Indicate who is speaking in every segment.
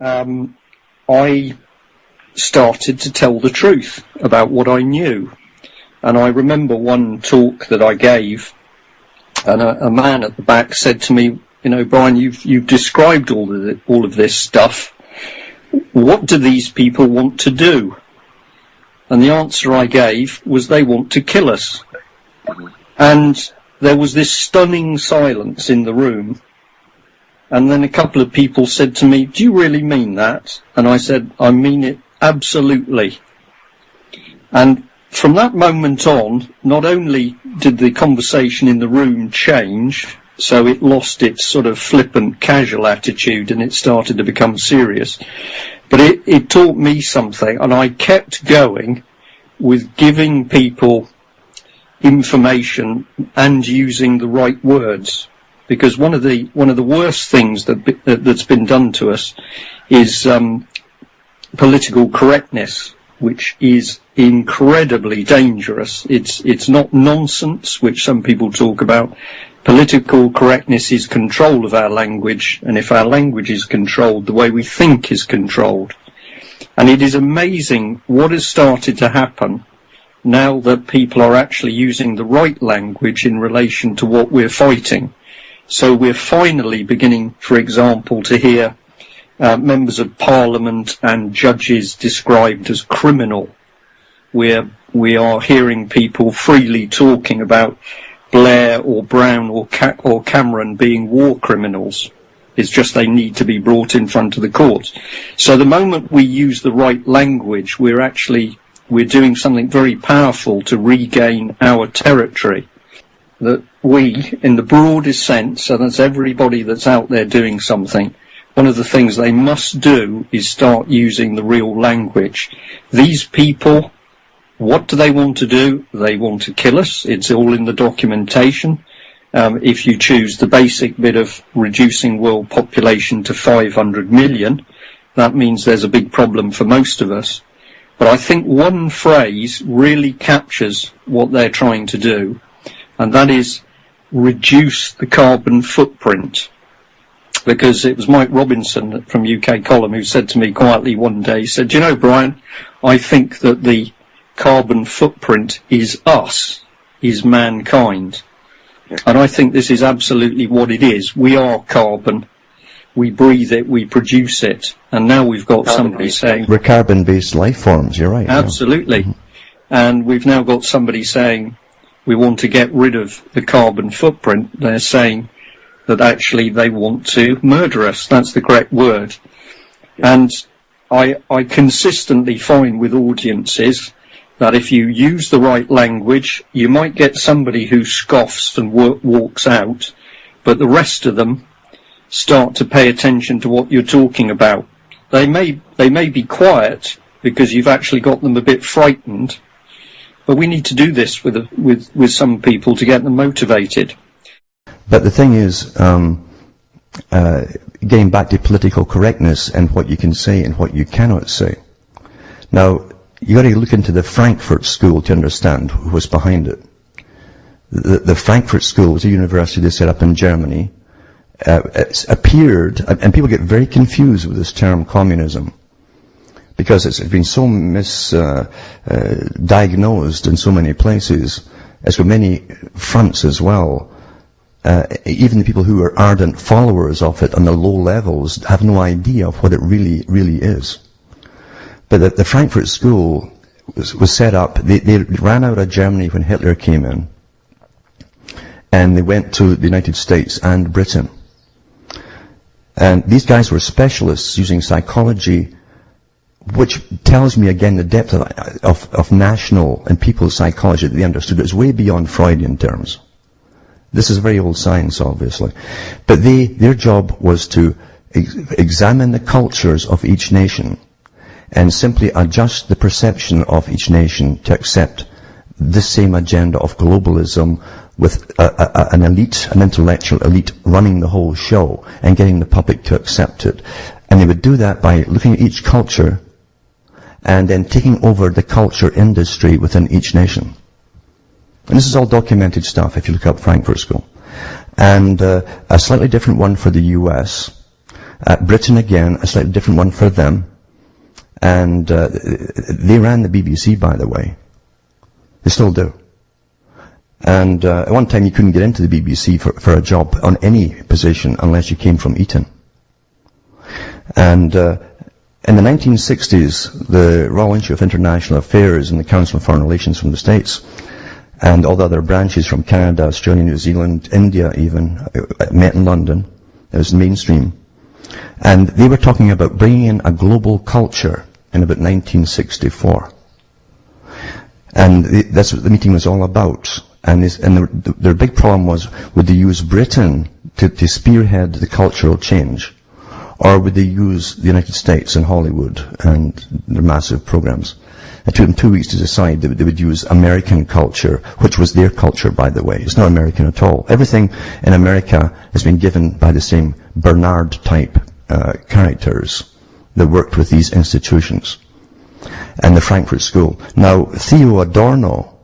Speaker 1: I started to tell the truth about what I knew. And I remember one talk that I gave, and a man at the back said to me, you know, Brian, you've described all of this stuff. What do these people want to do? And the answer I gave was they want to kill us. And there was this stunning silence in the room. And then a couple of people said to me, do you really mean that? And I said, I mean it absolutely. And from that moment on, not only did the conversation in the room change, so it lost its sort of flippant, casual attitude and it started to become serious, but it taught me something, and I kept going with giving people information and using the right words. Because one of the worst things that's been done to us is political correctness, which is incredibly dangerous. It's not nonsense, which some people talk about. Political correctness is control of our language, and if our language is controlled, the way we think is controlled. And it is amazing what has started to happen now that people are actually using the right language in relation to what we're fighting. So we're finally beginning, for example, to hear members of parliament and judges described as criminal. We are hearing people freely talking about Blair or Brown or Cameron being war criminals. It's just they need to be brought in front of the courts. So the moment we use the right language, we're doing something very powerful to regain our territory. That we, in the broadest sense, and that's everybody that's out there doing something, one of the things they must do is start using the real language. These people, what do they want to do? They want to kill us. It's all in the documentation. If you choose the basic bit of reducing world population to 500 million, that means there's a big problem for most of us. But I think one phrase really captures what they're trying to do, and that is reduce the carbon footprint. Because it was Mike Robinson from UK Column who said to me quietly one day, he said, you know, Brian, I think that the carbon footprint is us, is mankind. And I think this is absolutely what it is. We are carbon. We breathe it, we produce it. And now we've got somebody saying...
Speaker 2: We're carbon-based life forms, you're right.
Speaker 1: Absolutely. Yeah. And we've now got somebody saying we want to get rid of the carbon footprint. They're saying that actually they want to murder us. That's the correct word. And I consistently find with audiences that if you use the right language, you might get somebody who scoffs and walks out, but the rest of them start to pay attention to what you're talking about. They may be quiet because you've actually got them a bit frightened, but we need to do this with some people to get them motivated.
Speaker 2: But the thing is, getting back to political correctness and what you can say and what you cannot say. Now, you got to look into the Frankfurt School to understand who was behind it. The Frankfurt School was a university they set up in Germany. It's appeared, and people get very confused with this term communism, because it's been so misdiagnosed in so many places. It's got many fronts as well. Even the people who are ardent followers of it on the low levels have no idea of what it really is. But the Frankfurt School was set up. They ran out of Germany when Hitler came in, and they went to the United States and Britain. And these guys were specialists using psychology, which tells me again the depth of national and people's psychology that they understood. It's way beyond Freudian terms. This is very old science, obviously. But their job was to examine the cultures of each nation and simply adjust the perception of each nation to accept this same agenda of globalism with an intellectual elite running the whole show and getting the public to accept it. And they would do that by looking at each culture and then taking over the culture industry within each nation. And this is all documented stuff if you look up Frankfurt School. And a slightly different one for the US. Britain, again, a slightly different one for them. And they ran the BBC, by the way. They still do. And at one time you couldn't get into the BBC for a job on any position unless you came from Eton. And in the 1960s, the Royal Institute of International Affairs and the Council on Foreign Relations from the States and all the other branches from Canada, Australia, New Zealand, India even, met in London. It was mainstream. And they were talking about bringing in a global culture in about 1964. And that's what the meeting was all about. And their big problem was, would they use Britain to spearhead the cultural change? Or would they use the United States and Hollywood and their massive programs? It took them 2 weeks to decide that they would use American culture, which was their culture, by the way. It's not American at all. Everything in America has been given by the same Bernard-type characters that worked with these institutions and the Frankfurt School. Now, Theo Adorno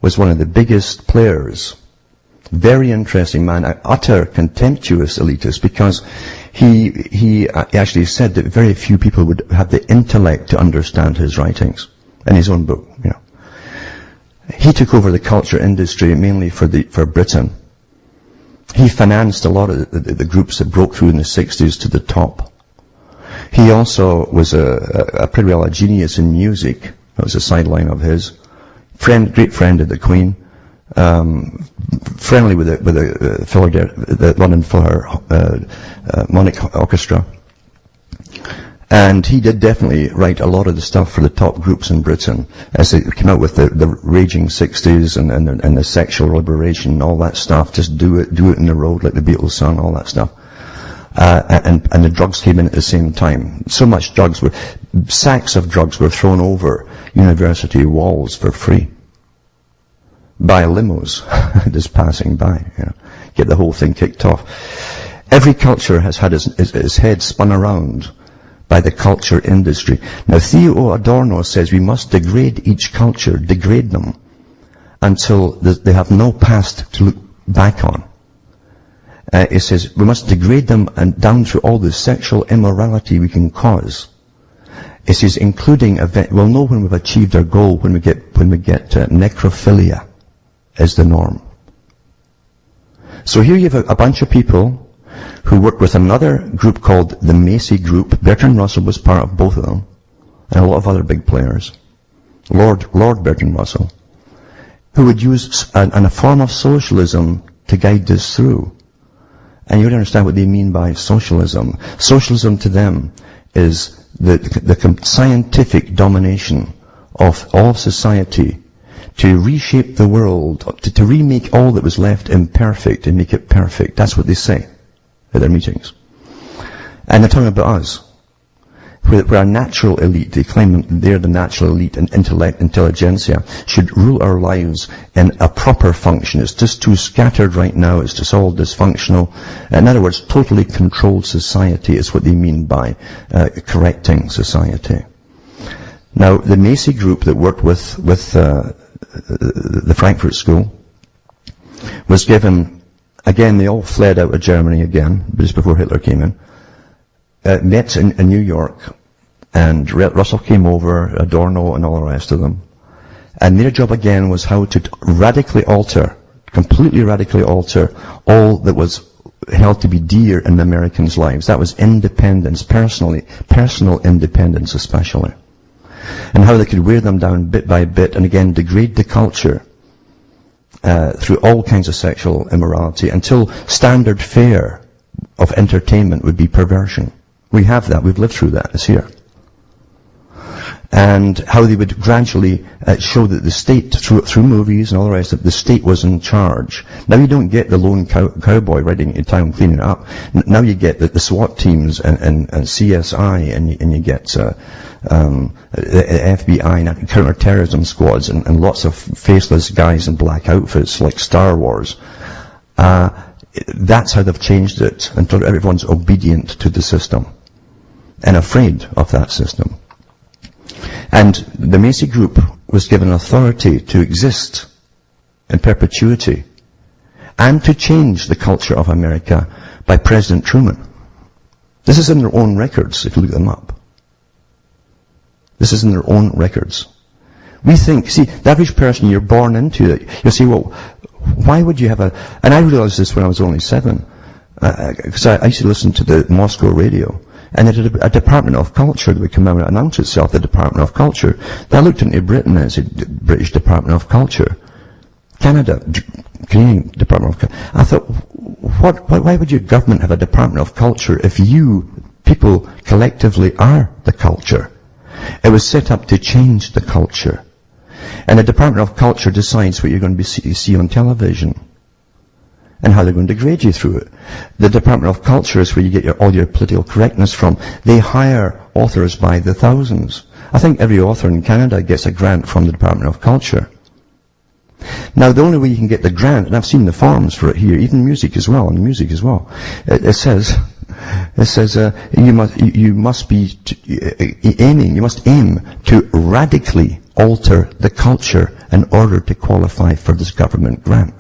Speaker 2: was one of the biggest players. Very interesting man, an utter contemptuous elitist, because he actually said that very few people would have the intellect to understand his writings in his own book. You know, he took over the culture industry mainly for Britain. He financed a lot of the groups that broke through in the 60s to the top. He also was pretty well a genius in music. That was a sideline of his. Great friend of the Queen. Friendly with the London Philharmonic Orchestra. And he did definitely write a lot of the stuff for the top groups in Britain as they came out with the raging 60s and the sexual liberation and all that stuff. Just do it in the road like the Beatles song, all that stuff. And the drugs came in at the same time. So much sacks of drugs were thrown over university walls for free by limos just passing by, you know, get the whole thing kicked off. Every culture has had its head spun around by the culture industry. Now, Theo Adorno says we must degrade each culture, degrade them, until they have no past to look back on. It says we must degrade them and down to all the sexual immorality we can cause. It says including we'll know when we've achieved our goal when we get necrophilia as the norm. So here you have a bunch of people who work with another group called the Macy Group. Bertrand Russell was part of both of them, and a lot of other big players. Lord Bertrand Russell, who would use a form of socialism to guide this through. And you would understand what they mean by socialism. Socialism to them is the scientific domination of all society to reshape the world, to remake all that was left imperfect and make it perfect. That's what they say at their meetings. And they're talking about us. We're a natural elite. They claim they're the natural elite and intelligentsia should rule our lives in a proper function. It's just too scattered right now. It's just all dysfunctional. In other words, totally controlled society is what they mean by correcting society. Now, the Macy group that worked with the Frankfurt School was given, again, they all fled out of Germany again, just before Hitler came in. Met in New York, and Russell came over, Adorno and all the rest of them. And their job again was how to completely radically alter all that was held to be dear in the Americans' lives. That was independence, personal independence especially. And how they could wear them down bit by bit and again degrade the culture through all kinds of sexual immorality until standard fare of entertainment would be perversion. We have that. We've lived through that. It's here. And how they would gradually show that the state, through movies and all the rest, that the state was in charge. Now you don't get the lone cowboy riding in town cleaning it up. Now you get the SWAT teams and CSI, and you get the FBI and counter-terrorism squads and lots of faceless guys in black outfits like Star Wars. That's how they've changed it until everyone's obedient to the system and afraid of that system. And the Macy Group was given authority to exist in perpetuity and to change the culture of America by President Truman. This is in their own records, if you look them up. This is in their own records. We think, see, the average person, you're born into it. You'll say, well, why would you have and I realized this when I was only 7, because I used to listen to the Moscow radio, and it had a Department of Culture that would come out and announce itself, the Department of Culture. Then I looked into Britain and it said British Department of Culture. Canada, Canadian Department of Culture. I thought, why would your government have a Department of Culture if you, people, collectively are the culture? It was set up to change the culture. And the Department of Culture decides what you're going to see on television and how they're going to grade you through it. The Department of Culture is where you get all your political correctness from. They hire authors by the thousands. I think every author in Canada gets a grant from the Department of Culture. Now, the only way you can get the grant, and I've seen the forms for it here, even music as well, it says you must aim to radically alter the culture in order to qualify for this government grant.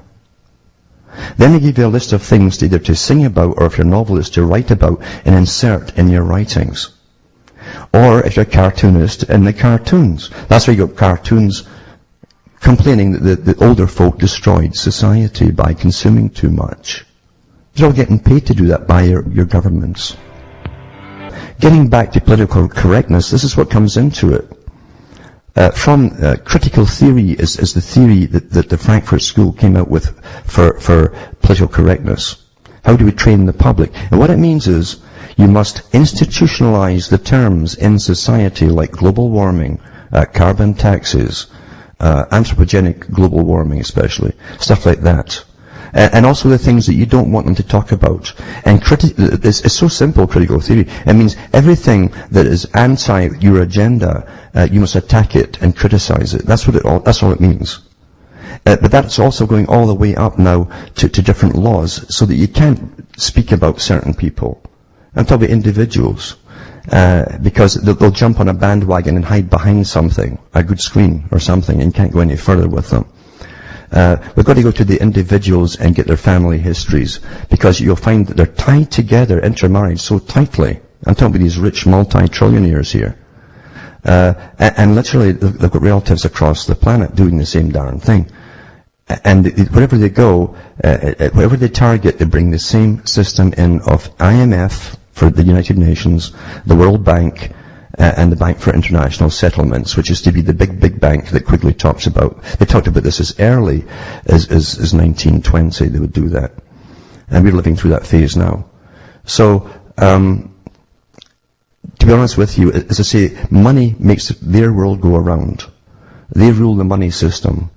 Speaker 2: Then they give you a list of things either to sing about, or if you're a novelist, to write about and insert in your writings. Or if you're a cartoonist, in the cartoons. That's why you got cartoons complaining that the older folk destroyed society by consuming too much. They're all getting paid to do that by your governments. Getting back to political correctness, this is what comes into it. Critical theory is the theory that the Frankfurt School came out with for political correctness. How do we train the public? And what it means is you must institutionalize the terms in society like global warming, carbon taxes, anthropogenic global warming especially, stuff like that. And also the things that you don't want them to talk about. And it's so simple, critical theory. It means everything that is anti your agenda, you must attack it and criticize it. That's all it means. But that's also going all the way up now to different laws, so that you can't speak about certain people. I'm talking about individuals. Because they'll jump on a bandwagon and hide behind something, a good screen or something, and you can't go any further with them. We've got to go to the individuals and get their family histories, because you'll find that they're tied together, intermarried so tightly. I'm talking about these rich multi-trillionaires here. And literally, they've got relatives across the planet doing the same darn thing. And wherever they go, wherever they target, they bring the same system in of IMF for the United Nations, the World Bank, and the Bank for International Settlements, which is to be the big bank that Quigley talks about. They talked about this as early as 1920. They would do that. And we're living through that phase now. So, to be honest with you, as I say, money makes their world go around. They rule the money system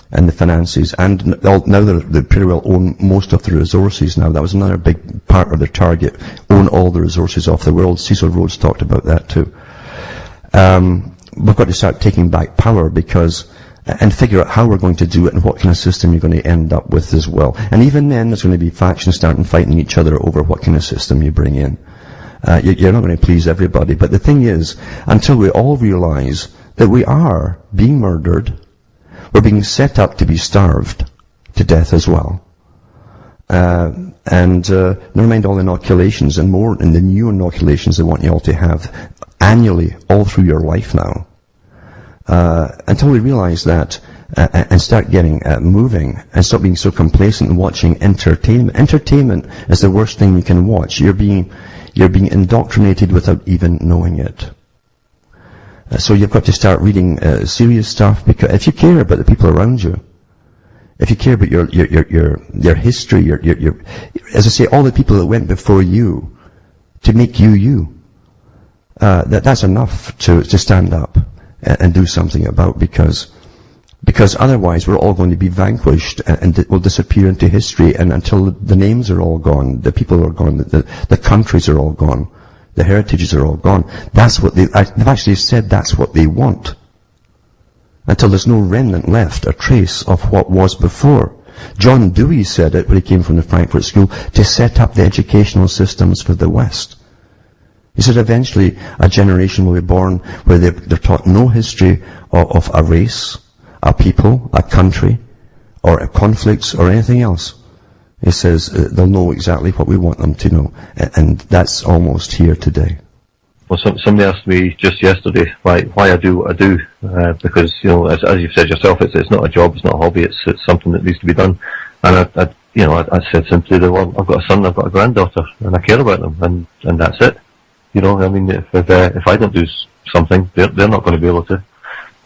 Speaker 2: and the finances, and now they pretty well own most of the resources now. That was another big part of their target, own all the resources of the world. Cecil Rhodes talked about that too. We've got to start taking back power and figure out how we're going to do it and what kind of system you're going to end up with as well. And even then, there's going to be factions starting fighting each other over what kind of system you bring in. You're not going to please everybody. But the thing is, until we all realize that we are being murdered, we're being set up to be starved to death as well. Never mind all inoculations and more in the new inoculations they want you all to have annually all through your life now. Until we realize that and start getting moving and stop being so complacent and watching entertainment. Entertainment is the worst thing you can watch. You're being indoctrinated without even knowing it. So you've got to start reading serious stuff, because if you care about the people around you, if you care about your history, your as I say, all the people that went before you to make you, that's enough to stand up and do something about, because otherwise we're all going to be vanquished and it will disappear into history, and until the names are all gone, the people are gone, the countries are all gone, the heritages are all gone. That's what they've actually said, that's what they want. Until there's no remnant left, a trace of what was before. John Dewey said it when he came from the Frankfurt School, to set up the educational systems for the West. He said eventually a generation will be born where they're taught no history of a race, a people, a country, or conflicts, or anything else. He says they'll know exactly what we want them to know, and that's almost here today.
Speaker 3: Well, somebody asked me just yesterday why I do what I do, because, you know, as you've said yourself, it's not a job, it's not a hobby, it's something that needs to be done. And I said simply that, well, I've got a son, I've got a granddaughter, and I care about them, and that's it. You know, I mean, if I don't do something, they're not going to be able to,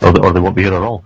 Speaker 3: or they won't be here at all.